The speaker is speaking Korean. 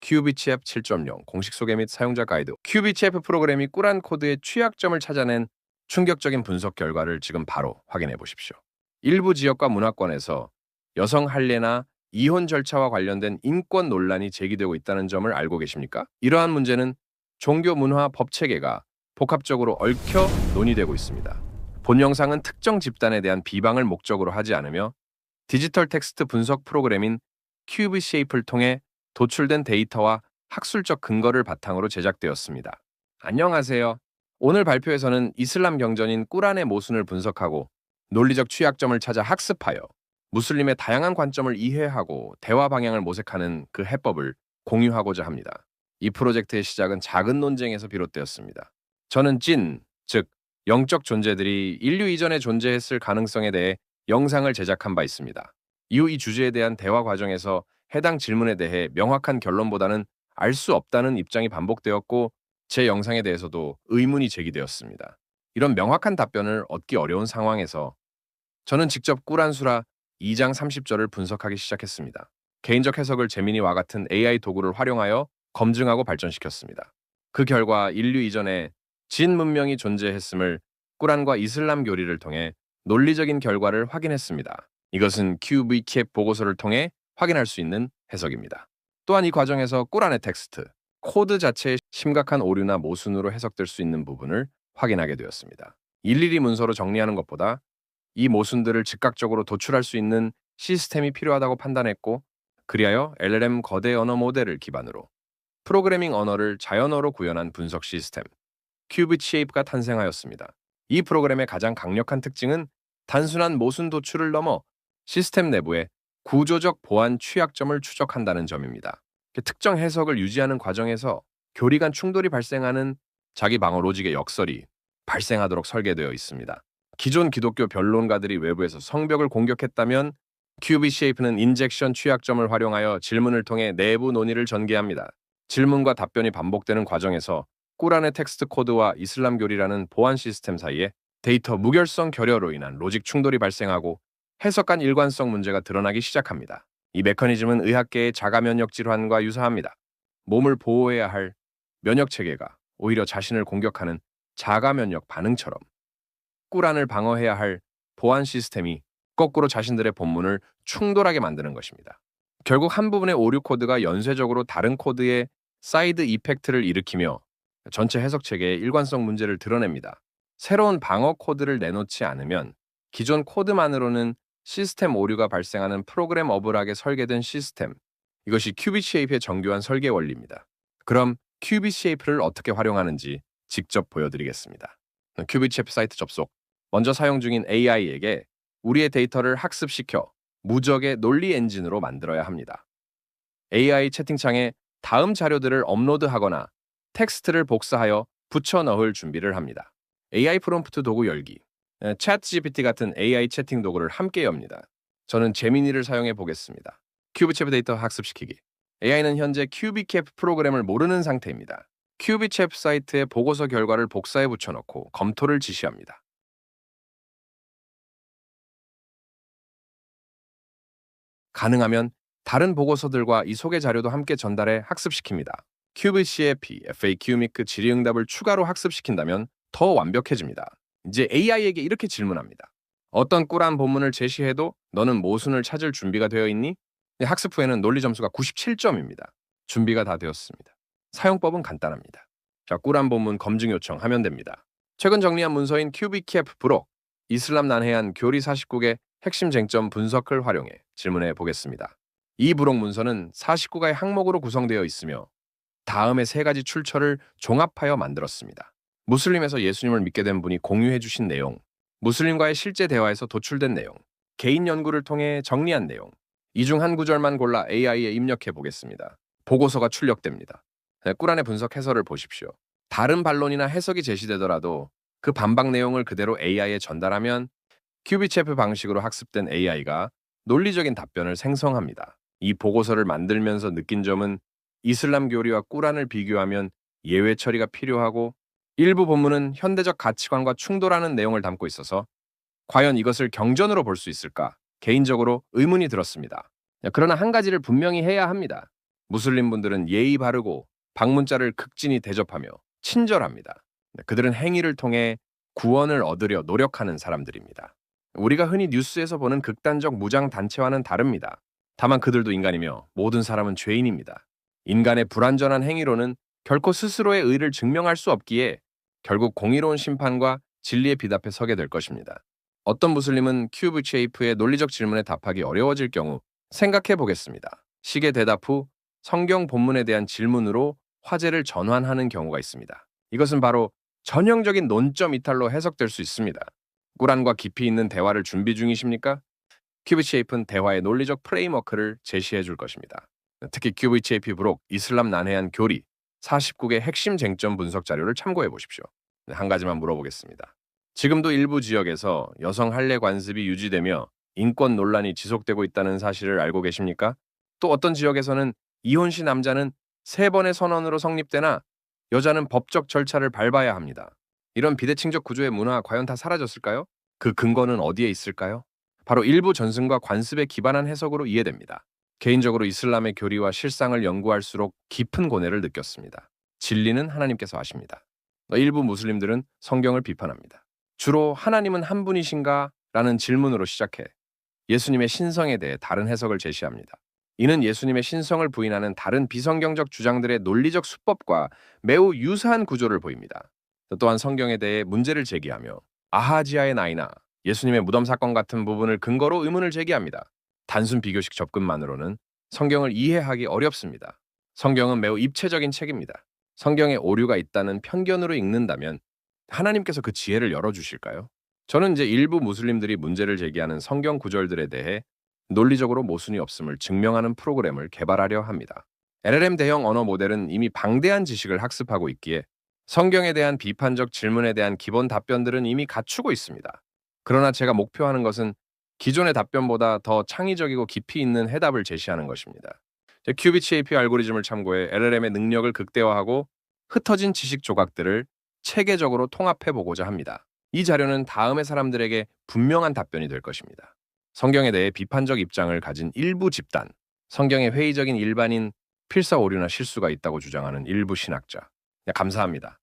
QBCF 7.0 공식 소개 및 사용자 가이드. QBCF 프로그램이 꾸란 코드의 취약점을 찾아낸 충격적인 분석 결과를 지금 바로 확인해 보십시오. 일부 지역과 문화권에서 여성 할례나 이혼 절차와 관련된 인권 논란이 제기되고 있다는 점을 알고 계십니까? 이러한 문제는 종교, 문화, 법 체계가 복합적으로 얽혀 논의되고 있습니다. 본 영상은 특정 집단에 대한 비방을 목적으로 하지 않으며 디지털 텍스트 분석 프로그램인 큐브쉐이프를 통해 도출된 데이터와 학술적 근거를 바탕으로 제작되었습니다. 안녕하세요. 오늘 발표에서는 이슬람 경전인 꾸란의 모순을 분석하고 논리적 취약점을 찾아 학습하여 무슬림의 다양한 관점을 이해하고 대화 방향을 모색하는 그 해법을 공유하고자 합니다. 이 프로젝트의 시작은 작은 논쟁에서 비롯되었습니다. 저는 즉 영적 존재들이 인류 이전에 존재했을 가능성에 대해 영상을 제작한 바 있습니다. 이후 이 주제에 대한 대화 과정에서 해당 질문에 대해 명확한 결론보다는 알 수 없다는 입장이 반복되었고 제 영상에 대해서도 의문이 제기되었습니다. 이런 명확한 답변을 얻기 어려운 상황에서 저는 직접 꾸란 수라 2장 30절을 분석하기 시작했습니다. 개인적 해석을 제미니와 같은 AI 도구를 활용하여 검증하고 발전시켰습니다. 그 결과 인류 이전에 진 문명이 존재했음을 꾸란과 이슬람 교리를 통해 논리적인 결과를 확인했습니다. 이것은 QVCAP 보고서를 통해 확인할 수 있는 해석입니다. 또한 이 과정에서 꾸란의 텍스트, 코드 자체의 심각한 오류나 모순으로 해석될 수 있는 부분을 확인하게 되었습니다. 일일이 문서로 정리하는 것보다 이 모순들을 즉각적으로 도출할 수 있는 시스템이 필요하다고 판단했고, 그리하여 LLM 거대 언어 모델을 기반으로 프로그래밍 언어를 자연어로 구현한 분석 시스템, 큐브쉐이프가 탄생하였습니다. 이 프로그램의 가장 강력한 특징은 단순한 모순 도출을 넘어 시스템 내부의 구조적 보안 취약점을 추적한다는 점입니다. 특정 해석을 유지하는 과정에서 교리 간 충돌이 발생하는 자기 방어 로직의 역설이 발생하도록 설계되어 있습니다. 기존 기독교 변론가들이 외부에서 성벽을 공격했다면 큐브쉐이프는 인젝션 취약점을 활용하여 질문을 통해 내부 논의를 전개합니다. 질문과 답변이 반복되는 과정에서 꾸란의 텍스트 코드와 이슬람 교리라는 보안 시스템 사이에 데이터 무결성 결여로 인한 로직 충돌이 발생하고 해석 간 일관성 문제가 드러나기 시작합니다. 이 메커니즘은 의학계의 자가 면역 질환과 유사합니다. 몸을 보호해야 할 면역 체계가 오히려 자신을 공격하는 자가 면역 반응처럼 꾸란을 방어해야 할 보안 시스템이 거꾸로 자신들의 본문을 충돌하게 만드는 것입니다. 결국 한 부분의 오류 코드가 연쇄적으로 다른 코드의 사이드 이펙트를 일으키며 전체 해석 체계의 일관성 문제를 드러냅니다. 새로운 방어 코드를 내놓지 않으면 기존 코드만으로는 시스템 오류가 발생하는 프로그램 어블하게 설계된 시스템, 이것이 큐브쉐이프의 정교한 설계 원리입니다. 그럼 큐브쉐이프를 어떻게 활용하는지 직접 보여드리겠습니다. 큐브쉐이프 사이트 접속. 먼저 사용 중인 AI에게 우리의 데이터를 학습시켜 무적의 논리 엔진으로 만들어야 합니다. AI 채팅창에 다음 자료들을 업로드하거나 텍스트를 복사하여 붙여 넣을 준비를 합니다. AI 프롬프트 도구 열기, 챗GPT 같은 AI 채팅 도구를 함께 엽니다. 저는 제미니를 사용해 보겠습니다. 큐브체프 데이터 학습시키기. AI는 현재 큐비캡 프로그램을 모르는 상태입니다. 큐비체프 사이트에 보고서 결과를 복사해 붙여넣고 검토를 지시합니다. 가능하면 다른 보고서들과 이 소개 자료도 함께 전달해 학습시킵니다. 큐브CAP, FAQ 및 그 질의응답을 추가로 학습시킨다면 더 완벽해집니다. 이제 AI에게 이렇게 질문합니다. 어떤 꾸란 본문을 제시해도 너는 모순을 찾을 준비가 되어 있니? 학습 후에는 논리 점수가 97점입니다. 준비가 다 되었습니다. 사용법은 간단합니다. 자, 꾸란 본문 검증 요청하면 됩니다. 최근 정리한 문서인 큐비캡 브록, 이슬람 난해한 교리 49개 핵심 쟁점 분석을 활용해 질문해 보겠습니다. 이 부록 문서는 49가의 항목으로 구성되어 있으며 다음의 세 가지 출처를 종합하여 만들었습니다. 무슬림에서 예수님을 믿게 된 분이 공유해 주신 내용, 무슬림과의 실제 대화에서 도출된 내용, 개인 연구를 통해 정리한 내용, 이 중 한 구절만 골라 AI에 입력해 보겠습니다. 보고서가 출력됩니다. 꾸란의 분석 해설을 보십시오. 다른 반론이나 해석이 제시되더라도 그 반박 내용을 그대로 AI에 전달하면 큐비체프 방식으로 학습된 AI가 논리적인 답변을 생성합니다. 이 보고서를 만들면서 느낀 점은 이슬람 교리와 꾸란을 비교하면 예외 처리가 필요하고 일부 본문은 현대적 가치관과 충돌하는 내용을 담고 있어서 과연 이것을 경전으로 볼 수 있을까? 개인적으로 의문이 들었습니다. 그러나 한 가지를 분명히 해야 합니다. 무슬림 분들은 예의 바르고 방문자를 극진히 대접하며 친절합니다. 그들은 행위를 통해 구원을 얻으려 노력하는 사람들입니다. 우리가 흔히 뉴스에서 보는 극단적 무장 단체와는 다릅니다. 다만 그들도 인간이며 모든 사람은 죄인입니다. 인간의 불완전한 행위로는 결코 스스로의 의를 증명할 수 없기에 결국 공의로운 심판과 진리의 빛 앞에 서게 될 것입니다. 어떤 무슬림은 큐브 쉐이프의 논리적 질문에 답하기 어려워질 경우 생각해 보겠습니다. 식의 대답 후 성경 본문에 대한 질문으로 화제를 전환하는 경우가 있습니다. 이것은 바로 전형적인 논점 이탈로 해석될 수 있습니다. 꾸란과 깊이 있는 대화를 준비 중이십니까? 큐브 쉐이프는 대화의 논리적 프레임워크를 제시해 줄 것입니다. 특히 큐브 쉐이프 부록 이슬람 난해한 교리 49개 핵심 쟁점 분석 자료를 참고해 보십시오. 한 가지만 물어보겠습니다. 지금도 일부 지역에서 여성 할례 관습이 유지되며 인권 논란이 지속되고 있다는 사실을 알고 계십니까? 또 어떤 지역에서는 이혼 시 남자는 3번의 선언으로 성립되나 여자는 법적 절차를 밟아야 합니다. 이런 비대칭적 구조의 문화 과연 다 사라졌을까요? 그 근거는 어디에 있을까요? 바로 일부 전승과 관습에 기반한 해석으로 이해됩니다. 개인적으로 이슬람의 교리와 실상을 연구할수록 깊은 고뇌를 느꼈습니다. 진리는 하나님께서 아십니다. 일부 무슬림들은 성경을 비판합니다. 주로 하나님은 한 분이신가? 라는 질문으로 시작해 예수님의 신성에 대해 다른 해석을 제시합니다. 이는 예수님의 신성을 부인하는 다른 비성경적 주장들의 논리적 수법과 매우 유사한 구조를 보입니다. 또한 성경에 대해 문제를 제기하며 아하지야의 나이나 예수님의 무덤 사건 같은 부분을 근거로 의문을 제기합니다. 단순 비교식 접근만으로는 성경을 이해하기 어렵습니다. 성경은 매우 입체적인 책입니다. 성경에 오류가 있다는 편견으로 읽는다면 하나님께서 그 지혜를 열어주실까요? 저는 이제 일부 무슬림들이 문제를 제기하는 성경 구절들에 대해 논리적으로 모순이 없음을 증명하는 프로그램을 개발하려 합니다. LLM 대형 언어 모델은 이미 방대한 지식을 학습하고 있기에 성경에 대한 비판적 질문에 대한 기본 답변들은 이미 갖추고 있습니다. 그러나 제가 목표하는 것은 기존의 답변보다 더 창의적이고 깊이 있는 해답을 제시하는 것입니다. 큐비치 AP 알고리즘을 참고해 LLM의 능력을 극대화하고 흩어진 지식 조각들을 체계적으로 통합해보고자 합니다. 이 자료는 다음의 사람들에게 분명한 답변이 될 것입니다. 성경에 대해 비판적 입장을 가진 일부 집단, 성경에 회의적인 일반인, 필사 오류나 실수가 있다고 주장하는 일부 신학자. 감사합니다.